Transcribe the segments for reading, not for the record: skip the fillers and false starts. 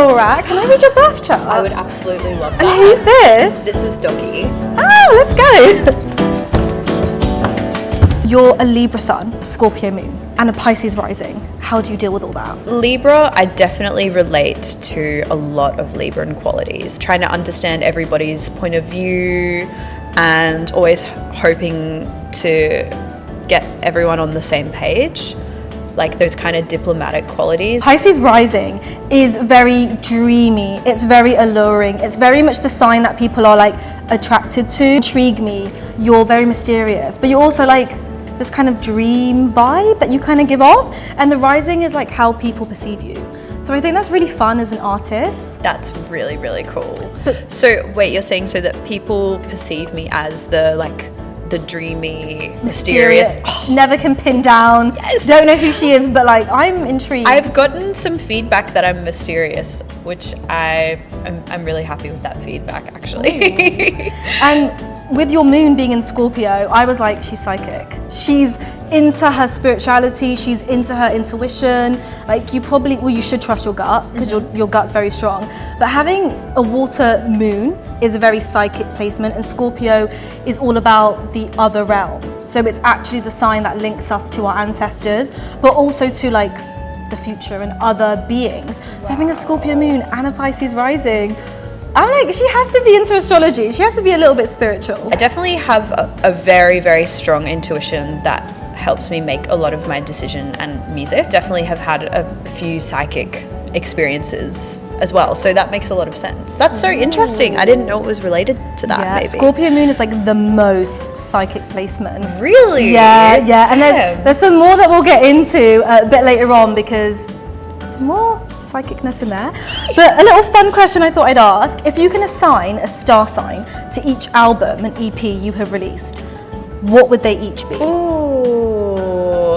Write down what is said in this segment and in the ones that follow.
Mallrat. Can I read your birth chart? I would absolutely love that. And who's this? This is Doggy. Oh, let's go. You're a Libra sun, Scorpio moon, and a Pisces rising. How do you deal with all that? Libra, I definitely relate to a lot of Libran qualities. Trying to understand everybody's point of view and always hoping to get everyone on the same page. Like those kind of diplomatic qualities. Pisces rising is very dreamy, it's very alluring, it's very much the sign that people are like attracted to. Intrigue me, you're very mysterious, but you're also like this kind of dream vibe that you kind of give off, and the rising is like how people perceive you. So I think that's really fun as an artist. That's really, really cool. So wait, you're saying so that people perceive me as the dreamy, mysterious. Never can pin down. Yes. Don't know who she is, but like I'm intrigued. I've gotten some feedback that I'm mysterious, which I'm really happy with that feedback actually. And with your moon being in Scorpio, I was like, she's psychic. She's into her spirituality, she's into her intuition. Like you should trust your gut because your gut's very strong. But having a water moon is a very psychic placement, and Scorpio is all about the other realm. So it's actually the sign that links us to our ancestors, but also to like the future and other beings. So having a Scorpio moon and a Pisces rising, I'm like, she has to be into astrology. She has to be a little bit spiritual. I definitely have a very, very strong intuition that helps me make a lot of my decision and music. Definitely have had a few psychic experiences as well, so that makes a lot of sense. That's so interesting. I didn't know it was related to that. Yeah, maybe Scorpio moon is like the most psychic placement. Really? Yeah. Damn. And there's some more that we'll get into a bit later on because there's more psychicness in there. But a little fun question I thought I'd ask: if you can assign a star sign to each album and EP you have released, what would they each be? Ooh.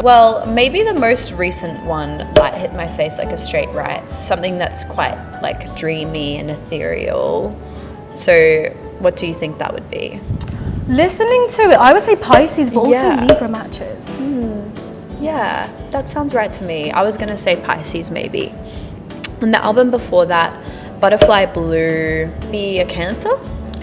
Well, maybe the most recent one might hit my face like a straight right. Something that's quite like dreamy and ethereal. So what do you think that would be? Listening to it, I would say Pisces, but Yeah. also Libra matches. Yeah, that sounds right to me. I was gonna say Pisces maybe. And the album before that, Butterfly Blue, be a Cancer?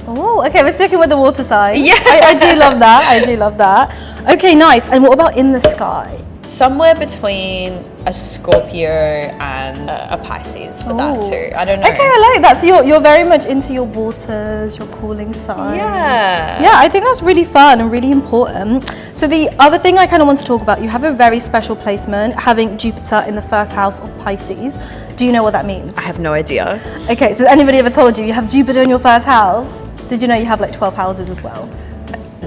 Oh, okay, we're sticking with the water sign. Yeah. I do love that. I do love that. Okay, nice. And what about In the Sky? Somewhere between a Scorpio and a Pisces for that too. I don't know. Okay, I like that. So you're very much into your waters, your cooling sign. Yeah. Yeah, I think that's really fun and really important. So the other thing I kind of want to talk about, you have a very special placement, having Jupiter in the first house of Pisces. Do you know what that means? I have no idea. Okay, so has anybody ever told you have Jupiter in your first house? Did you know you have like 12 houses as well?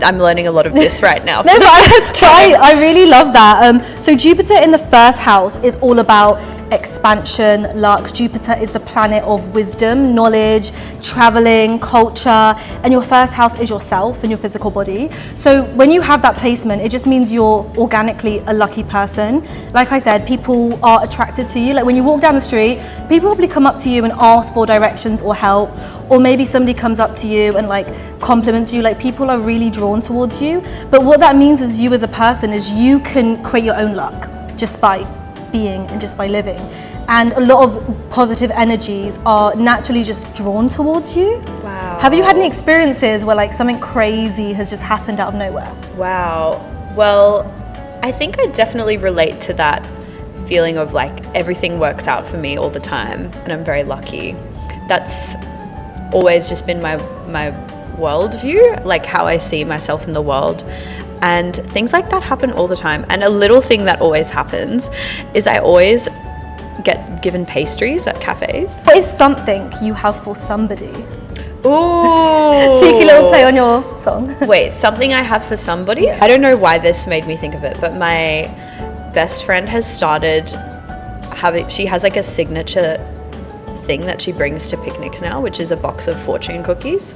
I'm learning a lot of this right now. No, but I really love that. So Jupiter in the first house is all about expansion, luck. Jupiter is the planet of wisdom, knowledge, traveling, culture, and your first house is yourself and your physical body. So when you have that placement, it just means you're organically a lucky person. Like I said, people are attracted to you. Like when you walk down the street, people probably come up to you and ask for directions or help, or maybe somebody comes up to you and like compliments you. Like people are really drawn towards you. But what that means is you as a person is you can create your own luck just by being and just by living, and a lot of positive energies are naturally just drawn towards you. Wow. Have you had any experiences where like something crazy has just happened out of nowhere? Wow. Well, I think I definitely relate to that feeling of like everything works out for me all the time and I'm very lucky. That's always just been my worldview, like how I see myself in the world. And things like that happen all the time. And a little thing that always happens is I always get given pastries at cafes. What is something you have for somebody? Ooh. Cheeky little play on your song. Wait, something I have for somebody? I don't know why this made me think of it, but my best friend has started she has like a signature thing that she brings to picnics now, which is a box of fortune cookies.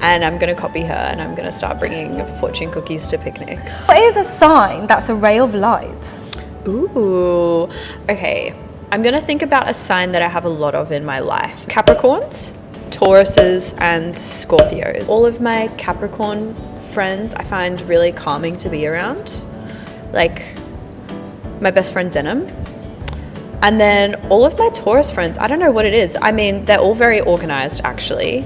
And I'm going to copy her and I'm going to start bringing fortune cookies to picnics. What is a sign that's a ray of light? Ooh, okay. I'm going to think about a sign that I have a lot of in my life. Capricorns, Tauruses, and Scorpios. All of my Capricorn friends I find really calming to be around. Like my best friend Denim. And then all of my Taurus friends, I don't know what it is. I mean, they're all very organized actually,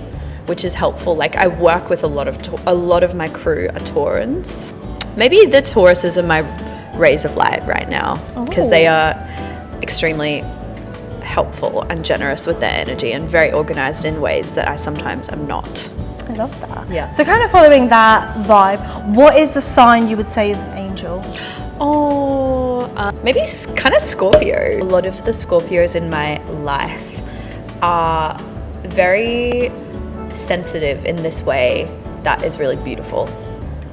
which is helpful. Like I work with a lot of my crew are Taurans. Maybe the Tauruses are my rays of light right now because they are extremely helpful and generous with their energy and very organized in ways that I sometimes am not. I love that. Yeah. So kind of following that vibe, what is the sign you would say is an angel? Maybe kind of Scorpio. A lot of the Scorpios in my life are very sensitive in this way that is really beautiful.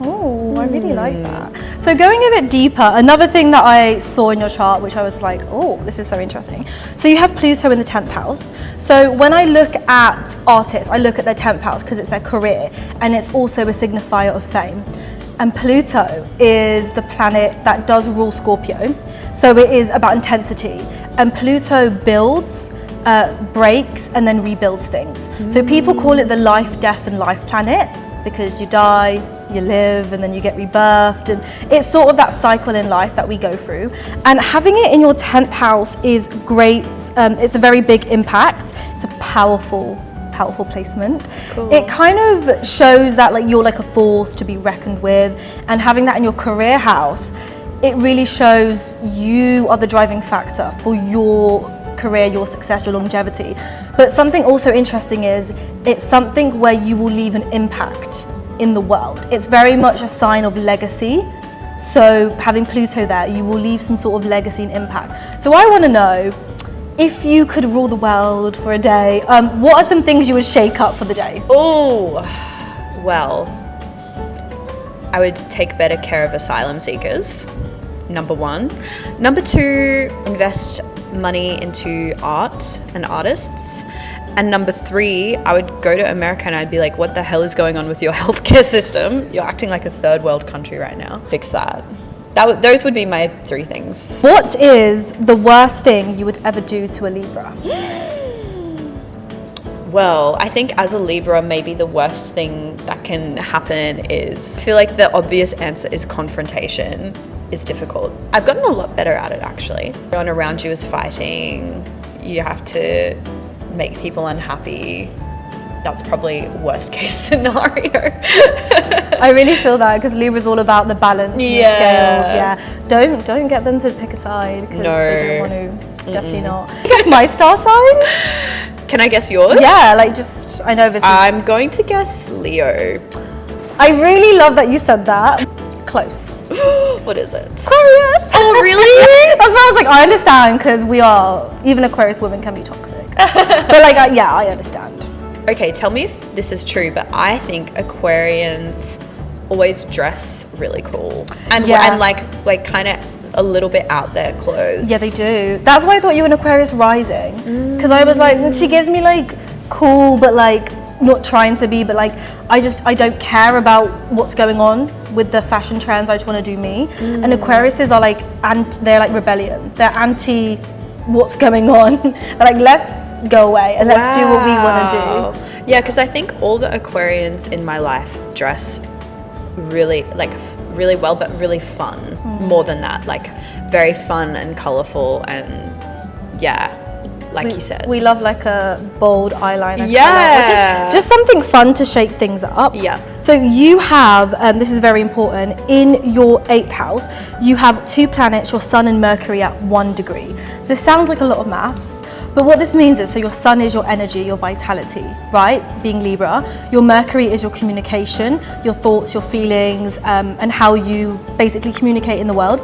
Oh, I really like that. So going a bit deeper, another thing that I saw in your chart, which I was like, oh, this is so interesting. So you have Pluto in the 10th house. So when I look at artists, I look at their 10th house because it's their career and it's also a signifier of fame. And Pluto is the planet that does rule Scorpio. So it is about intensity. And Pluto builds, breaks, and then rebuilds things. So people call it the life, death, and life planet because you die, you live, and then you get rebirthed. And it's sort of that cycle in life that we go through. And having it in your 10th house is great. It's a very big impact. It's a powerful placement. Cool. It kind of shows that like you're like a force to be reckoned with, and having that in your career house, it really shows you are the driving factor for your career, your success, your longevity. But something also interesting is it's something where you will leave an impact in the world. It's very much a sign of legacy. So having Pluto there, you will leave some sort of legacy and impact. So I want to know, if you could rule the world for a day, what are some things you would shake up for the day? Oh, well, I would take better care of asylum seekers, number one. Number two, invest money into art and artists. And number three, I would go to America and I'd be like, what the hell is going on with your healthcare system? You're acting like a third world country right now. Fix that. Those would be my three things. What is the worst thing you would ever do to a Libra? Well, I think as a Libra, maybe the worst thing that can happen is, I feel like the obvious answer is confrontation is difficult. I've gotten a lot better at it actually. Everyone around you is fighting. You have to make people unhappy. That's probably worst case scenario. I really feel that because Libra's all about the balance and the scales. Yeah, don't get them to pick a side because they don't want to. Definitely not. Guess my star sign. Can I guess yours? Yeah, like just I know this. I'm going to guess Leo. I really love that you said that. Close. What is it? Aquarius. Oh, really? That's why I was like, I understand because we are, even Aquarius women can be toxic. But like, yeah, I understand. Okay, tell me if this is true, but I think Aquarians always dress really cool and like kind of a little bit out there clothes. Yeah, they do. That's why I thought you were an Aquarius rising, because I was like, she gives me like cool, but like not trying to be, but like I don't care about what's going on with the fashion trends. I just want to do me. And Aquariuses are like, they're like rebellion. They're anti what's going on. They're like, let's go away and let's do what we want to do. Yeah, because I think all the Aquarians in my life dress really well, but really fun. More than that, like very fun and colorful, and like you said, we love like a bold eyeliner. Yeah, just something fun to shake things up. Yeah. So you have, this is very important, in your 8th house, you have 2 planets, your Sun and Mercury at 1 degree. So this sounds like a lot of maths. But what this means is, so your Sun is your energy, your vitality, right? Being Libra. Your Mercury is your communication, your thoughts, your feelings, and how you basically communicate in the world.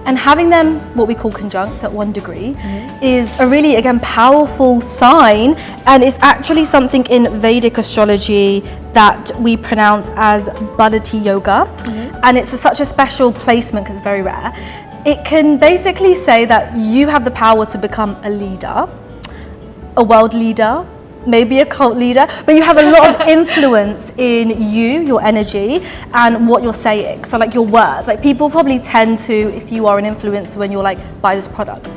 And having them, what we call conjunct at 1 degree, is a really, again, powerful sign. And it's actually something in Vedic astrology that we pronounce as Bharati Yoga. And it's such a special placement because it's very rare. It can basically say that you have the power to become a leader, a world leader, maybe a cult leader, but you have a lot of influence in you, your energy, and what you're saying. So like your words, like people probably tend to, if you are an influencer, when you're like, buy this product,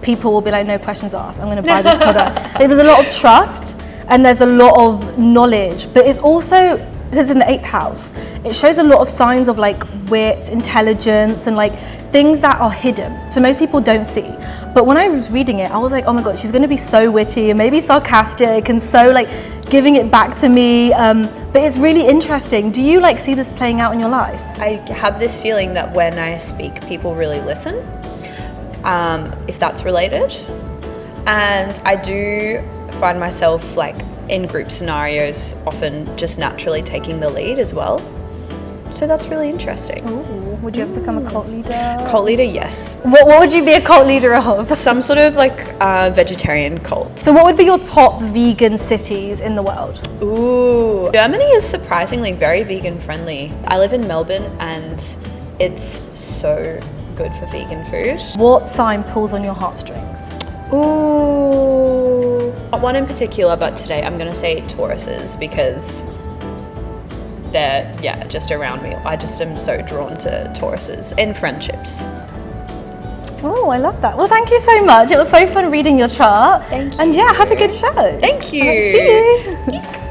people will be like, no questions asked, I'm gonna buy this product. Like, there's a lot of trust and there's a lot of knowledge, but it's also because in the 8th house, it shows a lot of signs of like wit, intelligence, and like things that are hidden. So most people don't see. But when I was reading it, I was like, oh my God, she's gonna be so witty and maybe sarcastic and so like giving it back to me. But it's really interesting. Do you like see this playing out in your life? I have this feeling that when I speak, people really listen, if that's related. And I do find myself like in group scenarios often just naturally taking the lead as well. So that's really interesting. Ooh, would you ever become a cult leader? Cult leader, yes. What would you be a cult leader of? Some sort of like vegetarian cult. So what would be your top vegan cities in the world? Ooh, Germany is surprisingly very vegan friendly. I live in Melbourne and it's so good for vegan food. What sign pulls on your heartstrings? Ooh, not one in particular, but today I'm gonna say Tauruses because they're, yeah, just around me. I just am so drawn to Tauruses in friendships. Oh, I love that. Well, thank you so much. It was so fun reading your chart. Thank you. And yeah, have a good show. Thank you. All right, see you.